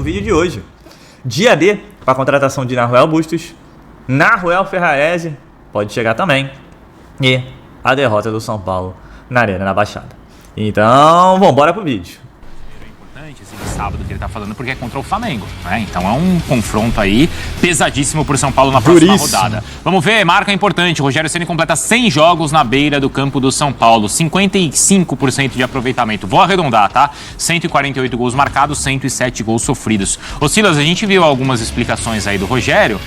no vídeo de hoje. Dia D para a contratação de Naruel Bustos, Naruel Ferrarese pode chegar também, e a derrota do São Paulo na Arena da Baixada. Então, vamos embora pro vídeo. Esse sábado que ele tá falando, porque é contra o Flamengo, né? Então é um confronto aí pesadíssimo pro São Paulo na próxima rodada. Vamos ver, marca importante, o Rogério Ceni completa 100 jogos na beira do campo do São Paulo, 55% de aproveitamento, vou arredondar, tá? 148 gols marcados, 107 gols sofridos. Ô Silas, a gente viu algumas explicações aí do Rogério,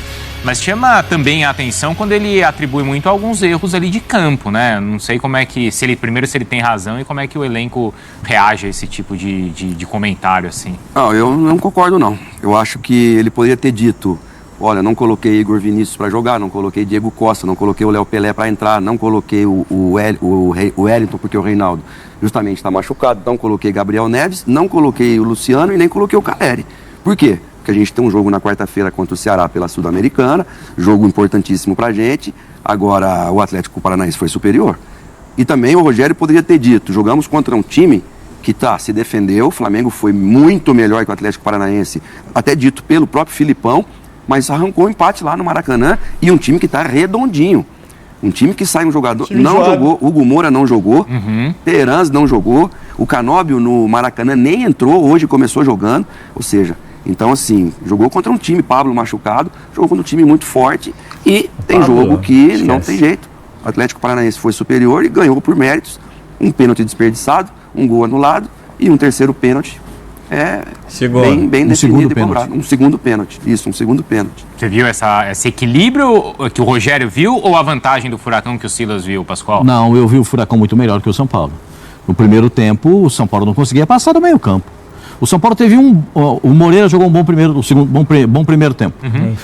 mas chama também a atenção quando ele atribui muito a alguns erros ali de campo, né? Não sei como é que, se ele tem razão e como é que o elenco reage a esse tipo de comentário, assim. Não, eu não concordo, não. Eu acho que ele poderia ter dito, olha, não coloquei Igor Vinícius para jogar, não coloquei Diego Costa, não coloquei o Léo Pelé para entrar, não coloquei o Wellington porque o Reinaldo justamente está machucado, não coloquei Gabriel Neves, não coloquei o Luciano e nem coloquei o Caleri. Por quê? Porque a gente tem um jogo na quarta-feira contra o Ceará pela Sul-Americana, jogo importantíssimo pra gente. Agora o Atlético Paranaense foi superior. E também o Rogério poderia ter dito, jogamos contra um time que se defendeu, o Flamengo foi muito melhor que o Atlético Paranaense, até dito pelo próprio Filipão, mas arrancou um empate lá no Maracanã e um time que está redondinho. Um time que sai um jogador, não jogou, Hugo Moura não jogou, Terans não jogou, o Canóbio no Maracanã nem entrou, hoje começou jogando, ou seja... Então, assim, jogou contra um time, Pablo machucado, jogou contra um time muito forte e tem jogo que não tem jeito. O Atlético Paranaense foi superior e ganhou por méritos, um pênalti desperdiçado, um gol anulado e um terceiro pênalti. Bem definido e cobrado. Um segundo pênalti. Isso, um segundo pênalti. Você viu esse equilíbrio que o Rogério viu ou a vantagem do Furacão que o Silas viu, Pascoal? Não, eu vi o Furacão muito melhor que o São Paulo. No primeiro tempo, o São Paulo não conseguia passar do meio campo. O São Paulo teve o Moreira jogou um bom primeiro tempo.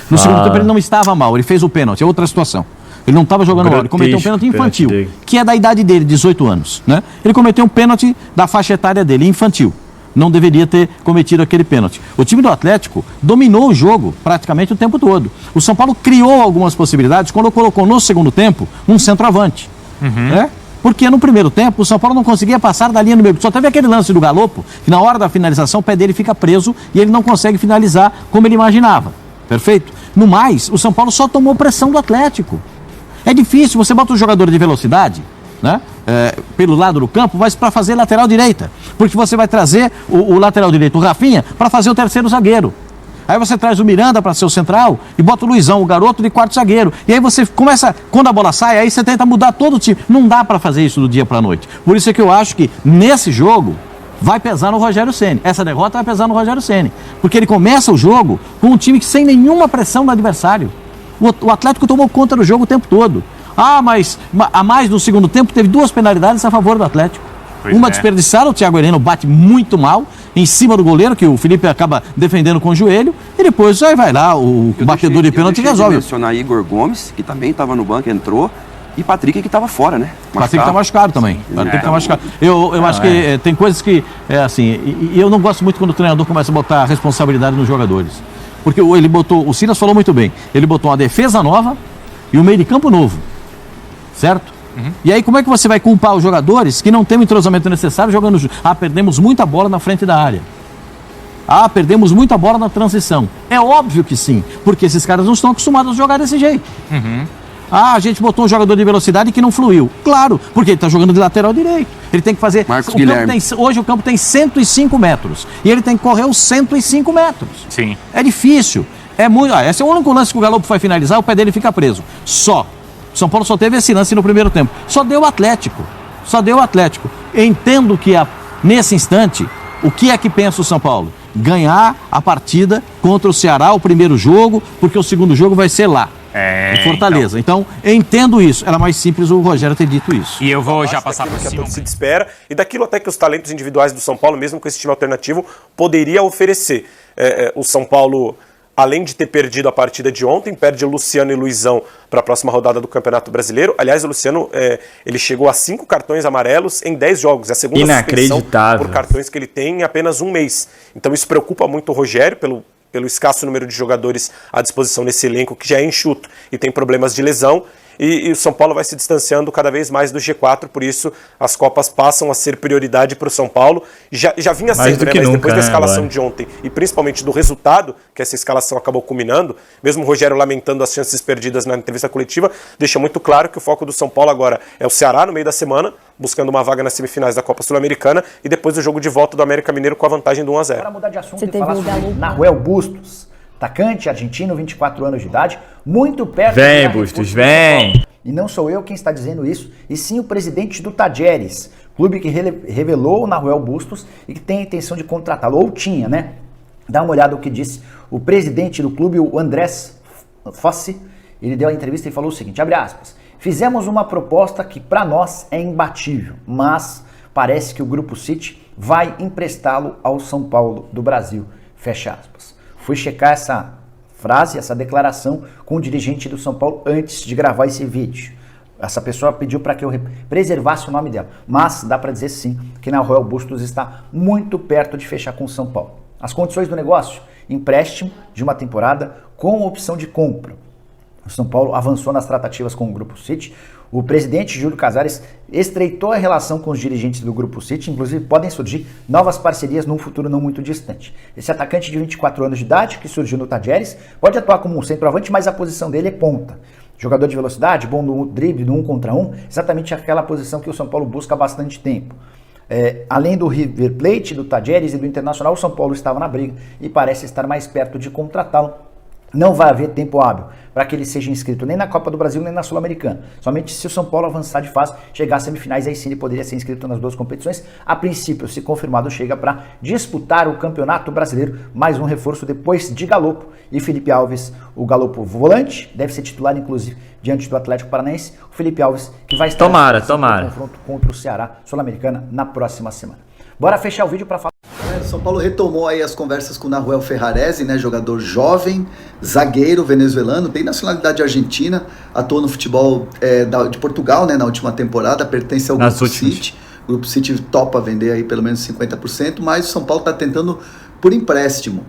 No segundo tempo ele não estava mal, ele fez o pênalti, é outra situação. Ele não estava jogando mal, ele cometeu um pênalti infantil, que é da idade dele, 18 anos, né? Ele cometeu um pênalti da faixa etária dele, infantil. Não deveria ter cometido aquele pênalti. O time do Atlético dominou o jogo praticamente o tempo todo. O São Paulo criou algumas possibilidades quando colocou no segundo tempo um centroavante, né? Porque no primeiro tempo o São Paulo não conseguia passar da linha no meio. Só teve aquele lance do Galopo, que na hora da finalização o pé dele fica preso e ele não consegue finalizar como ele imaginava. Perfeito? No mais, o São Paulo só tomou pressão do Atlético. É difícil, você bota um jogador de velocidade, né? Pelo lado do campo, mas para fazer lateral direita. Porque você vai trazer o lateral direito, o Rafinha, para fazer o terceiro zagueiro. Aí você traz o Miranda para ser o central e bota o Luizão, o garoto, de quarto zagueiro. E aí você começa, quando a bola sai, aí você tenta mudar todo o time. Não dá para fazer isso do dia para a noite. Por isso é que eu acho que nesse jogo vai pesar no Rogério Ceni. Essa derrota vai pesar no Rogério Ceni. Porque ele começa o jogo com um time sem nenhuma pressão do adversário. O Atlético tomou conta do jogo o tempo todo. Mas a mais no segundo tempo teve 2 penalidades a favor do Atlético. Uma desperdiçada, o Thiago Heleno bate muito mal em cima do goleiro, que o Felipe acaba defendendo com o joelho, e depois aí vai lá, o batedor de pênalti resolve. Eu mencionar Igor Gomes, que também estava no banco, entrou, e Patrick, que estava fora, né? Patrick está machucado também. Patrick tá machucado. Eu acho que tem coisas que, e eu não gosto muito quando o treinador começa a botar a responsabilidade nos jogadores. Porque ele botou, o Silas falou muito bem, ele botou uma defesa nova e um meio de campo novo, certo? E aí como é que você vai culpar os jogadores que não têm o entrosamento necessário jogando... perdemos muita bola na frente da área. Perdemos muita bola na transição. É óbvio que sim, porque esses caras não estão acostumados a jogar desse jeito. A gente botou um jogador de velocidade que não fluiu. Claro, porque ele está jogando de lateral direito. Ele tem que fazer... Hoje o campo tem 105 metros. E ele tem que correr os 105 metros. Sim. É difícil. É muito... esse é o único lance que o Galopo vai finalizar, o pé dele fica preso. Só. São Paulo só teve esse lance no primeiro tempo. Só deu o Atlético. Entendo que nesse instante, o que é que pensa o São Paulo? Ganhar a partida contra o Ceará, o primeiro jogo, porque o segundo jogo vai ser lá. Em Fortaleza. Então, entendo isso. Era mais simples o Rogério ter dito isso. E eu vou já passar por cima. Que a torcida espera e daquilo até que os talentos individuais do São Paulo, mesmo com esse time alternativo, poderia oferecer. O São Paulo, além de ter perdido a partida de ontem, perde Luciano e Luizão para a próxima rodada do Campeonato Brasileiro. Aliás, o Luciano ele chegou a 5 cartões amarelos em 10 jogos. É a segunda suspensão por cartões que ele tem em apenas um mês. Então isso preocupa muito o Rogério pelo escasso número de jogadores à disposição nesse elenco, que já é enxuto e tem problemas de lesão. e o São Paulo vai se distanciando cada vez mais do G4, por isso as Copas passam a ser prioridade para o São Paulo. Já vinha sendo, né? Mas depois da escalação de ontem e principalmente do resultado, que essa escalação acabou culminando, mesmo o Rogério lamentando as chances perdidas na entrevista coletiva, deixa muito claro que o foco do São Paulo agora é o Ceará no meio da semana, buscando uma vaga nas semifinais da Copa Sul-Americana e depois o jogo de volta do América Mineiro com a vantagem do 1-0. Para mudar de assunto e falar sobre Nahuel Bustos, atacante argentino, 24 anos de idade, muito perto... Vem, Bustos, vem! E não sou eu quem está dizendo isso, e sim o presidente do Tajeres, clube que revelou o Nahuel Bustos e que tem a intenção de contratá-lo, ou tinha, né? Dá uma olhada no que disse o presidente do clube, o Andrés Fossi. Ele deu a entrevista e falou o seguinte, abre aspas, fizemos uma proposta que para nós é imbatível, mas parece que o Grupo City vai emprestá-lo ao São Paulo do Brasil, fecha aspas. Fui checar essa frase, essa declaração com o dirigente do São Paulo antes de gravar esse vídeo. Essa pessoa pediu para que eu preservasse o nome dela, mas dá para dizer sim que Nahuel Bustos está muito perto de fechar com o São Paulo. As condições do negócio, empréstimo de uma temporada com opção de compra. O São Paulo avançou nas tratativas com o Grupo City. O presidente Júlio Casares estreitou a relação com os dirigentes do Grupo City, inclusive podem surgir novas parcerias num futuro não muito distante. Esse atacante de 24 anos de idade, que surgiu no Tajeres, pode atuar como um centroavante, mas a posição dele é ponta. Jogador de velocidade, bom no drible, no 1 contra 1, exatamente aquela posição que o São Paulo busca há bastante tempo. Além do River Plate, do Tajeres e do Internacional, o São Paulo estava na briga e parece estar mais perto de contratá-lo. Não vai haver tempo hábil para que ele seja inscrito nem na Copa do Brasil nem na Sul-Americana. Somente se o São Paulo avançar de fase, chegar às semifinais, aí sim ele poderia ser inscrito nas duas competições. A princípio, se confirmado, chega para disputar o Campeonato Brasileiro, mais um reforço depois de Galopo e Felipe Alves. O Galopo volante, deve ser titular inclusive diante do Atlético Paranaense. O Felipe Alves que vai estar tomara. no confronto contra o Ceará Sul-Americana na próxima semana. Bora fechar o vídeo para falar. O São Paulo retomou aí as conversas com o Nahuel Ferraresi, né, jogador jovem, zagueiro venezuelano, tem nacionalidade argentina, atuou no futebol de Portugal, né, na última temporada, pertence ao Grupo City. O Grupo City topa vender aí pelo menos 50%, mas o São Paulo está tentando por empréstimo.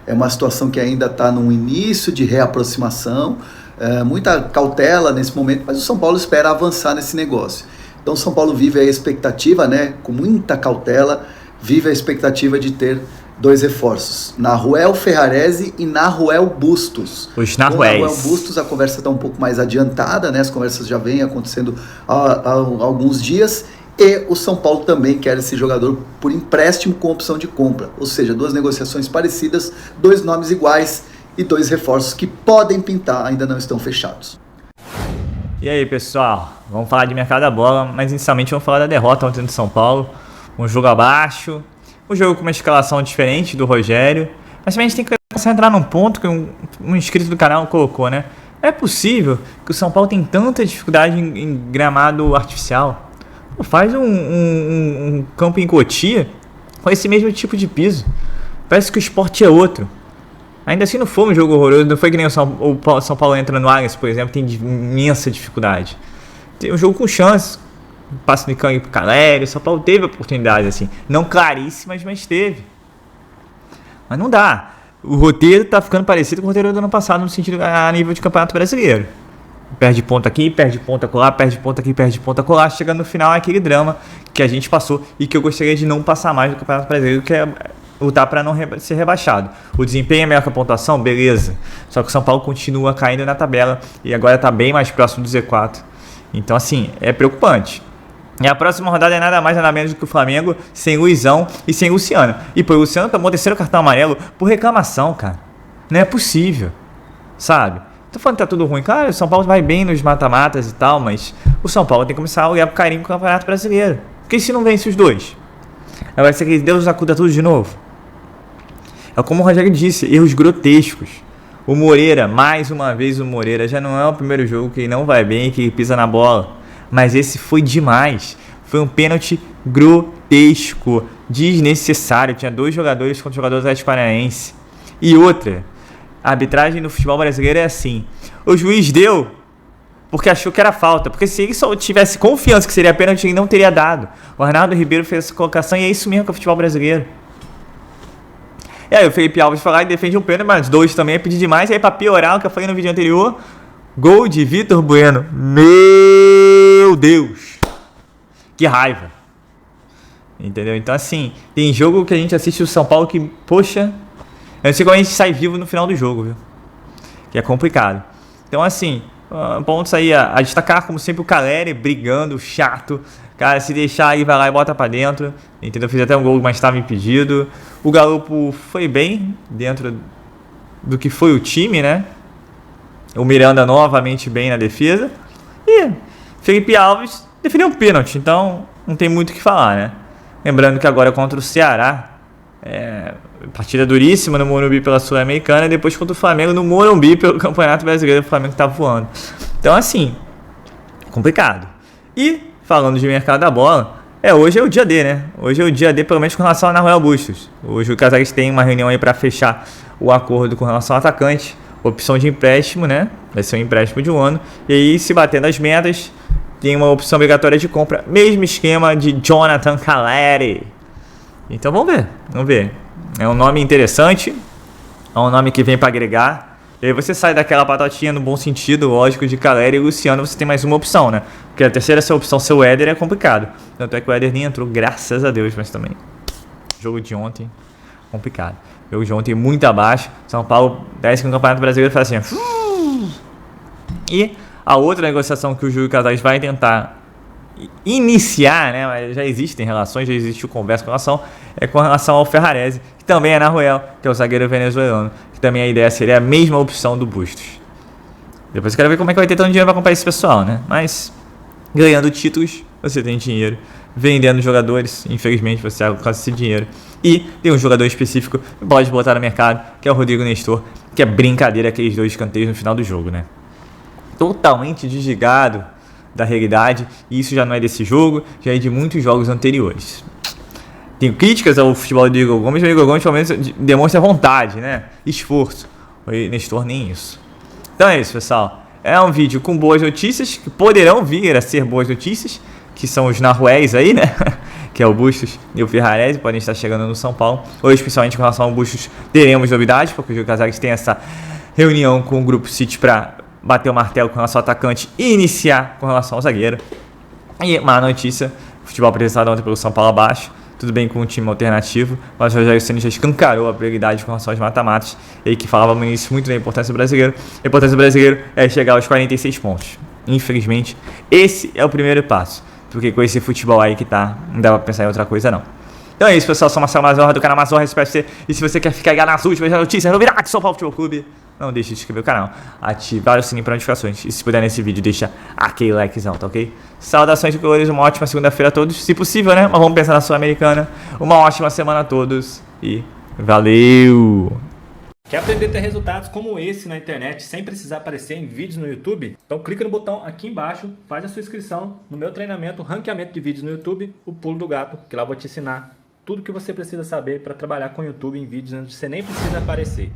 É uma situação que ainda está num início de reaproximação, muita cautela nesse momento, mas o São Paulo espera avançar nesse negócio. Então o São Paulo vive a expectativa, né, com muita cautela, vive a expectativa de ter dois reforços, Nahuel Ferraresi e Nahuel Bustos. Os Nahuel Nahuéis. Bustos, a conversa está um pouco mais adiantada, né? As conversas já vêm acontecendo há alguns dias, e o São Paulo também quer esse jogador por empréstimo com opção de compra, ou seja, duas negociações parecidas, dois nomes iguais e dois reforços que podem pintar, ainda não estão fechados. E aí, pessoal, vamos falar de mercado da bola, mas inicialmente vamos falar da derrota ontem do São Paulo. Um jogo abaixo, um jogo com uma escalação diferente do Rogério, mas também a gente tem que concentrar num ponto que um inscrito do canal colocou, né? É possível que o São Paulo tem tanta dificuldade em gramado artificial? Pô, faz um campo em Cotia com esse mesmo tipo de piso. Parece que o esporte é outro. Ainda assim não foi um jogo horroroso, não foi que nem o São Paulo entra no Allianz, por exemplo, tem imensa dificuldade. Tem um jogo com chance, passe de canho pro Calério, o São Paulo teve oportunidades assim, não claríssimas, mas teve. Mas não dá. O roteiro tá ficando parecido com o roteiro do ano passado, no sentido a nível de Campeonato Brasileiro. Perde ponto aqui, perde ponto acolá, perde ponto aqui, perde ponto acolá, chegando no final é aquele drama que a gente passou e que eu gostaria de não passar mais do Campeonato Brasileiro, que é lutar para não ser rebaixado. O desempenho é melhor que a pontuação, beleza. Só que o São Paulo continua caindo na tabela e agora está bem mais próximo do Z4. Então, assim, é preocupante. E a próxima rodada é nada mais nada menos do que o Flamengo sem Luizão e sem Luciano. E pô, o Luciano tomou o terceiro cartão amarelo por reclamação, cara. Não é possível, sabe? Tô falando que tá tudo ruim. Claro, o São Paulo vai bem nos mata-matas e tal, mas o São Paulo tem que começar a olhar pro carinho com o Campeonato Brasileiro. Porque se não vence os dois? Vai ser que Deus acuda tudo de novo. É como o Rogério disse, erros grotescos. O Moreira, mais uma vez o Moreira, já não é o primeiro jogo que não vai bem, que pisa na bola. Mas esse foi demais. Foi um pênalti grotesco, desnecessário. Tinha dois jogadores contra o jogador do Atlético Paranaense. E outra, a arbitragem no futebol brasileiro é assim. O juiz deu porque achou que era falta. Porque se ele só tivesse confiança que seria pênalti, ele não teria dado. O Arnaldo Ribeiro fez essa colocação e é isso mesmo que é o futebol brasileiro. E aí o Felipe Alves foi lá e defende um pênalti, mas dois também é pedir demais. E aí pra piorar o que eu falei no vídeo anterior, Gol de Vitor Bueno. Meu Deus. Que raiva. Entendeu? Então, assim, tem jogo que a gente assiste o São Paulo que, poxa, eu não sei como a gente sai vivo no final do jogo, viu? Que é complicado. Então, assim, pontos aí a destacar, como sempre, o Caleri brigando, chato. Cara, se deixar aí, vai lá e bota pra dentro. Entendeu? Fiz até um gol, mas estava impedido. O Galopo foi bem dentro do que foi o time, né? O Miranda novamente bem na defesa. E Felipe Alves definiu um pênalti, então não tem muito o que falar, né? Lembrando que agora contra o Ceará, partida duríssima no Morumbi pela Sul-Americana, e depois contra o Flamengo no Morumbi pelo Campeonato Brasileiro, o Flamengo tá voando. Então, assim, complicado. E, falando de mercado da bola, hoje é o dia D, né? Hoje é o dia D, pelo menos com relação ao Nahuel Bustos. Hoje o Casares tem uma reunião aí para fechar o acordo com relação ao atacante, opção de empréstimo, né? Vai ser um empréstimo de 1 ano, e aí, se bater nas metas, tem uma opção obrigatória de compra, mesmo esquema de Jonathan Caleri. Então vamos ver. É um nome interessante, é um nome que vem para agregar. E aí você sai daquela patotinha no bom sentido, lógico, de Caleri e Luciano, você tem mais uma opção, né? Porque a terceira opção, seu Éder, é complicado. Tanto é que o Éder nem entrou, graças a Deus, mas também. Jogo de ontem, complicado. Jogo de ontem muito abaixo. São Paulo desce no Campeonato Brasileiro e faz assim. E a outra negociação que o Júlio Casares vai tentar iniciar, né? Mas já existem relações, já existiu conversa com relação, com relação ao Ferrarese, que também é Nahuel, que é o zagueiro venezuelano, que também a ideia seria a mesma opção do Bustos. Depois eu quero ver como é que vai ter tanto dinheiro para comprar esse pessoal, né? Mas ganhando títulos, você tem dinheiro. Vendendo jogadores, infelizmente você alcança esse dinheiro. E tem um jogador específico que pode botar no mercado, que é o Rodrigo Nestor, que é brincadeira aqueles 2 escanteios no final do jogo, né? Totalmente desligado da realidade, e isso já não é desse jogo, já é de muitos jogos anteriores. Tenho críticas ao futebol do Igor Gomes, mas o Igor Gomes pelo menos demonstra vontade, né? Esforço. O Nestor nem isso. Então é isso, pessoal. É um vídeo com boas notícias, que poderão vir a ser boas notícias, que são os Nahuéis aí, né? Que é o Bustos e o Ferrarese, podem estar chegando no São Paulo. Hoje, especialmente com relação ao Bustos, teremos novidades, porque o Júlio Casares tem essa reunião com o Grupo City para bater o martelo com relação ao atacante e iniciar com relação ao zagueiro. E má notícia, o futebol apresentado ontem pelo São Paulo abaixo, tudo bem com um time alternativo, mas o Rogério Ceni já escancarou a prioridade com relação aos mata-matas, e que falava no início muito da importância do brasileiro. A importância do brasileiro é chegar aos 46 pontos. Infelizmente, esse é o primeiro passo, porque com esse futebol aí que tá, não dá pra pensar em outra coisa não. Então é isso, pessoal, sou Marcelo Mazorra do canal Mazorra SPFC, e se você quer ficar ligado nas últimas notícias, novidades do São Paulo Futebol Clube, não deixe de inscrever no canal, ativar o sininho para notificações, e se puder nesse vídeo, deixa aquele likezão, tá ok? Saudações de colores, uma ótima segunda-feira a todos, se possível, né? Mas vamos pensar na Sul-Americana, uma ótima semana a todos, e valeu! Quer aprender a ter resultados como esse na internet sem precisar aparecer em vídeos no YouTube? Então clica no botão aqui embaixo, faz a sua inscrição no meu treinamento, ranqueamento de vídeos no YouTube, o Pulo do Gato, que lá eu vou te ensinar tudo o que você precisa saber para trabalhar com o YouTube em vídeos onde você nem precisa aparecer.